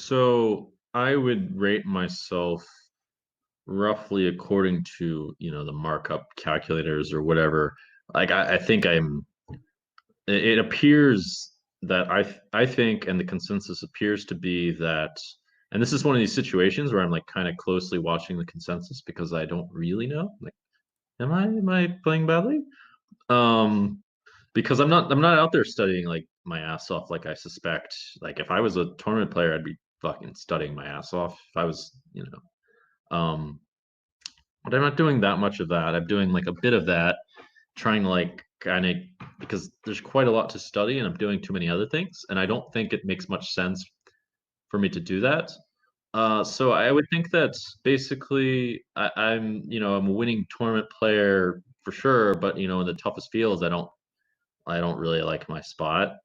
So I would rate myself roughly according to, the markup calculators or whatever. Like I think it appears that I think, and the consensus appears to be that, and this is one of these situations where I'm like kind of closely watching the consensus because I don't really know. Like, am I playing badly? Um, because I'm not out there studying like my ass off like I suspect. Like if I was a tournament player, I'd be fucking studying my ass off. If I was, but I'm not doing that much of that. I'm doing like a bit of that, trying to like kind of because there's quite a lot to study and I'm doing too many other things, and I don't think it makes much sense for me to do that. So I would think that basically I'm a winning tournament player for sure, but in the toughest fields, I don't really like my spot.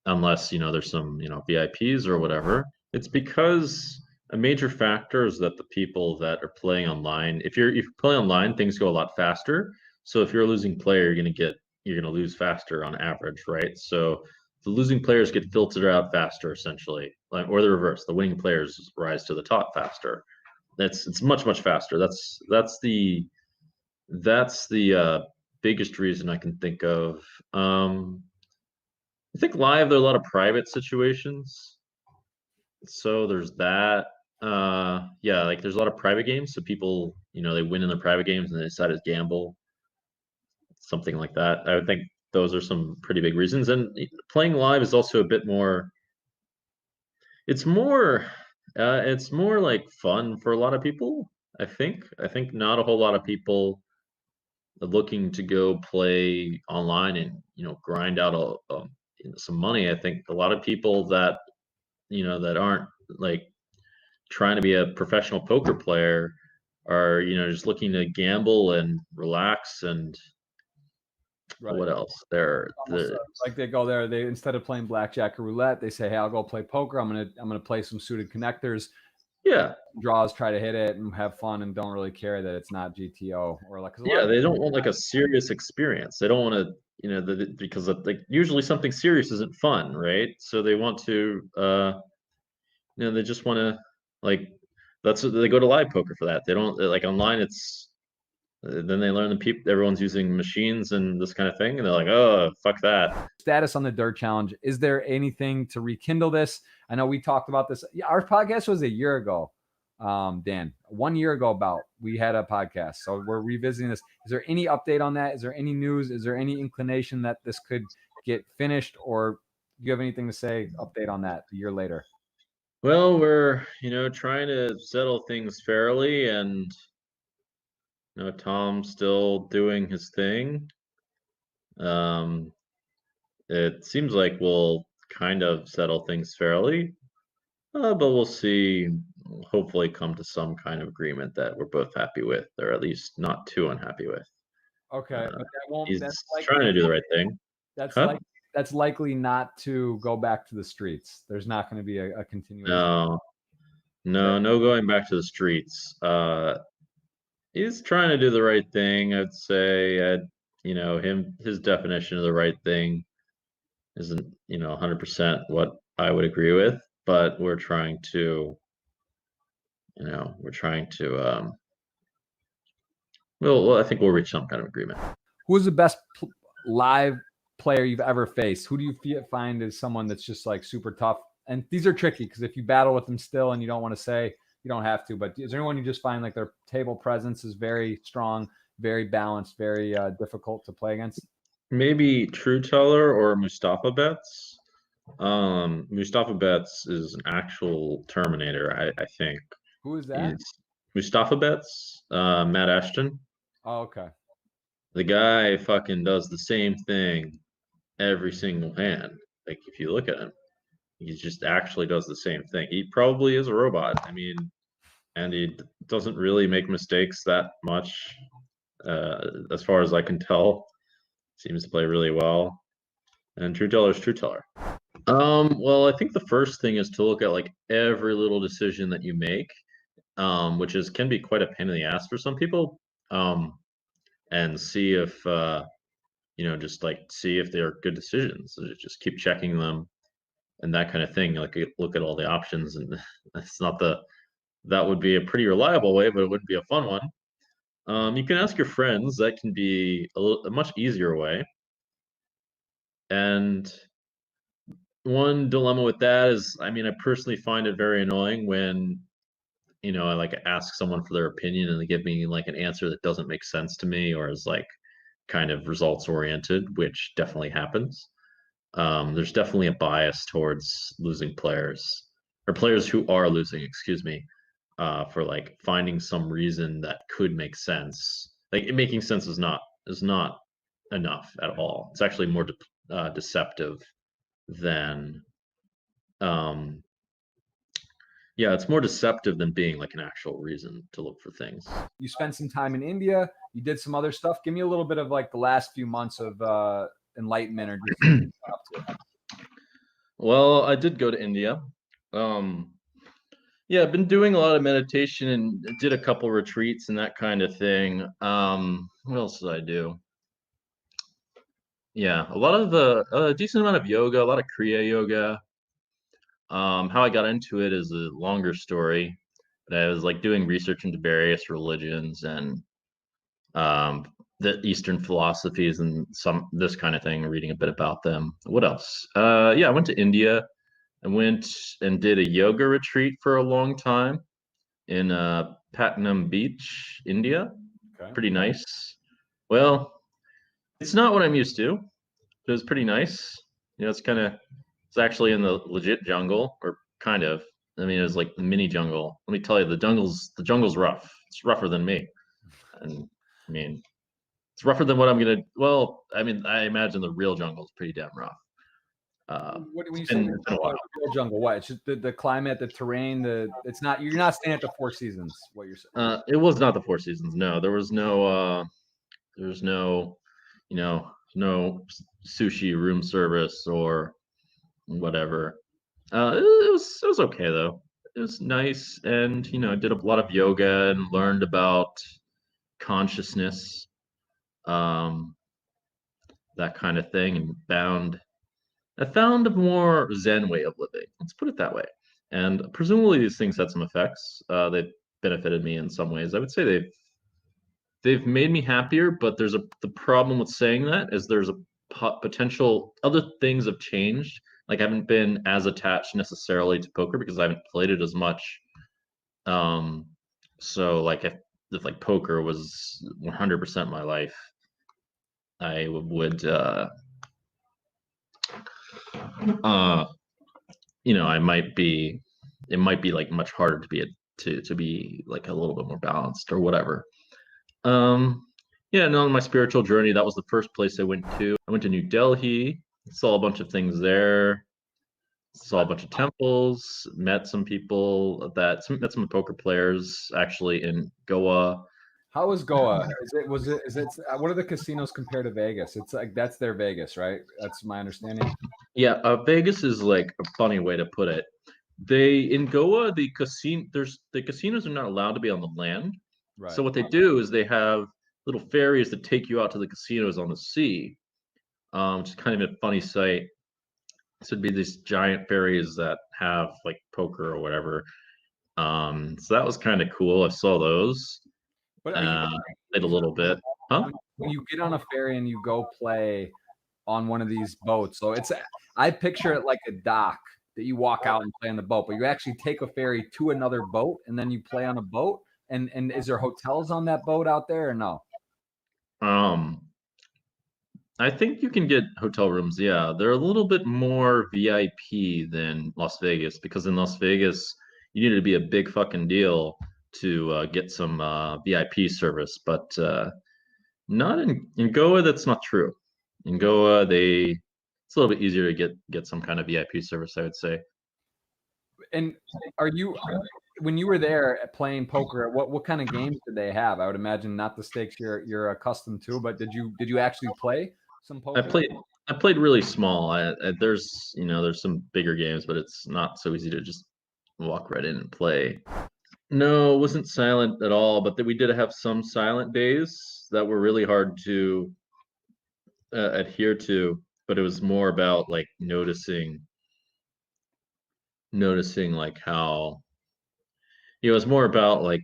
Unless there's some VIPs or whatever. It's because a major factor is that the people that are playing online, if you're playing online, things go a lot faster. So if you're a losing player, you're gonna lose faster on average, right? So the losing players get filtered out faster, essentially, like, or the reverse. The winning players rise to the top faster. It's much faster. That's the biggest reason I can think of. I think live there are a lot of private situations. So there's that. Yeah, like there's a lot of private games. So people, they win in their private games and they decide to gamble, something like that. I would think those are some pretty big reasons. And playing live is also a bit more. It's more. It's more like fun for a lot of people. I think. I think not a whole lot of people are looking to go play online and grind out some money. I think a lot of people that aren't like trying to be a professional poker player are just looking to gamble and relax and Right. what else there Almost like they go there. They instead of playing blackjack or roulette, they say, "Hey, I'll go play poker. I'm gonna play some suited connectors, yeah draws, try to hit it, and have fun, and don't really care that it's not GTO or like." Because a lot yeah of they don't want like a serious experience. They don't want to because like usually something serious isn't fun, right? So they want to they just want to like that's what they go to live poker for. That they don't like online. It's then they learn the people everyone's using machines and this kind of thing, and they're like, oh, fuck that. status on the DURRRR challenge. Is there anything to rekindle this? I know we talked about this. Yeah, our podcast was a year ago. Dan, 1 year ago about we had a podcast. So we're revisiting this. Is there any update on that? Is there any news? Is there any inclination that this could get finished, or do you have anything to say, update on that a year later? Well, we're trying to settle things fairly, and Tom's still doing his thing. Um, it seems like we'll kind of settle things fairly, but we'll see. Hopefully, come to some kind of agreement that we're both happy with, or at least not too unhappy with. Okay, but that won't. He's That's trying likely. to do the right thing. That's Huh? like that's likely not to go back to the streets. There's not going to be a continuation. No, Okay. no going back to the streets. He's trying to do the right thing. I'd say, his definition of the right thing isn't 100% what I would agree with, but we're trying to well, I think we'll reach some kind of agreement. Who's the best live player you've ever faced? Who do you find is someone that's just like super tough? And these are tricky because if you battle with them still and you don't want to say, you don't have to. But is there anyone you just find like their table presence is very strong, very balanced, very difficult to play against? Maybe True Teller or Mustafa Bets. Mustafa Bets is an actual Terminator, I think. Who is that? He's Mustafa Bets, Matt Ashton. Oh, okay. The guy fucking does the same thing every single hand. Like if you look at him, he just actually does the same thing. He probably is a robot. I mean, and he doesn't really make mistakes that much, as far as I can tell. Seems to play really well. And True Teller's True Teller. Well, I think the first thing is to look at like every little decision that you make, which can be quite a pain in the ass for some people. And see if just like see if they are good decisions. Just keep checking them. that kind of thing. Like you look at all the options, and it's not that would be a pretty reliable way, but it wouldn't be a fun one. You can ask your friends. That can be a much easier way. And one dilemma with that is, I mean, I personally find it very annoying when, I like ask someone for their opinion and they give me like an answer that doesn't make sense to me or is like kind of results oriented, which definitely happens. There's definitely a bias towards losing players or players who are losing, excuse me, for like finding some reason that could make sense. Like making sense is not enough at all. It's actually more deceptive than um yeah, it's more deceptive than being like an actual reason to look for things. You spent some time in India. You did some other stuff. Give me a little bit of like the last few months of enlightenment or just up to. Well, I did go to India. Yeah, I've been doing a lot of meditation and did a couple retreats and that kind of thing. What else did I do? Yeah, a lot of a decent amount of yoga, a lot of Kriya yoga. How I got into it is a longer story, but I was like doing research into various religions and the Eastern philosophies and some this kind of thing, reading a bit about them. What else? Yeah, I went to India. I went and did a yoga retreat for a long time in Patnam Beach, India. Okay. Pretty nice. Well, it's not what I'm used to. It was pretty nice. It's actually in the legit jungle, or kind of. I mean, it was like the mini jungle. Let me tell you, the jungle's rough. It's rougher than me, and I mean, it's rougher than what I'm gonna. Well, I mean, I imagine the real jungle is pretty damn rough. When you It's say been, the it's been a while. real jungle, what? It's just the climate, the terrain, it's not, you're not staying at the Four Seasons, what you're saying. It was not the Four Seasons. No, there was no, no sushi room service or whatever. It was okay though. It was nice, and I did a lot of yoga and learned about consciousness, um, that kind of thing, and I found a more Zen way of living. Let's put it that way. And presumably these things had some effects. They've benefited me in some ways. I would say they've made me happier, but the problem with saying that is there's a potential other things have changed. Like I haven't been as attached necessarily to poker because I haven't played it as much. So like if like poker was 100% my life, I would uh I might be it might be like much harder to be like a little bit more balanced or whatever. Yeah, and on my spiritual journey, that was the first place I went to. I went to New Delhi, saw a bunch of things there, saw a bunch of temples, met some people met some poker players actually in Goa. How is Goa? What are the casinos compared to Vegas? It's like, that's their Vegas, right? That's my understanding. Yeah, Vegas is like a funny way to put it. In Goa, the casinos are not allowed to be on the land. Right. So what they do is they have little ferries that take you out to the casinos on the sea, which is kind of a funny sight. So it'd be these giant ferries that have like poker or whatever. So that was kind of cool. I saw those. But are you Played a little bit. Huh? when you get on a ferry and you go play on one of these boats? So I picture it like a dock that you walk out and play on the boat, but you actually take a ferry to another boat and then you play on a boat. And is there hotels on that boat out there or no? Um, I think you can get hotel rooms. Yeah, they're a little bit more VIP than Las Vegas because in Las Vegas you need to be a big fucking deal to get some VIP service, but not in Goa. That's not true. In Goa, it's a little bit easier to get some kind of VIP service, I would say. And are you when you were there playing poker, what kind of games did they have? I would imagine not the stakes you're accustomed to, but did you actually play some I poker? played really small. There's some bigger games, but it's not so easy to just walk right in and play. No, it wasn't silent at all, but we did have some silent days that were really hard to adhere to, but it was more about like noticing noticing like how, you know, it's more about like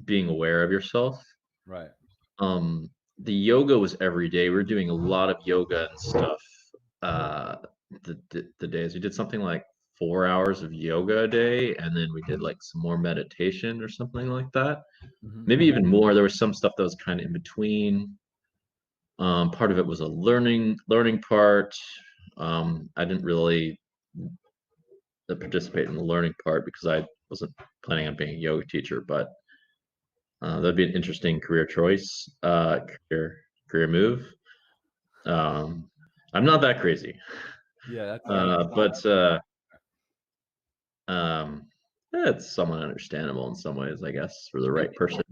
being aware of yourself. Right. Um, the yoga was every day. We were doing a lot of yoga and stuff. Uh, the days we did something like 4 hours of yoga a day, and then we did like some more meditation or something like that. Maybe Okay. even more. There was some stuff that was kind of in between. Part of it was a learning part. I didn't really participate in the learning part because I wasn't planning on being a yoga teacher, but that'd be an interesting career choice, career move. I'm not that crazy, Yeah, that's but yeah, it's somewhat understandable in some ways, I guess, for the right person.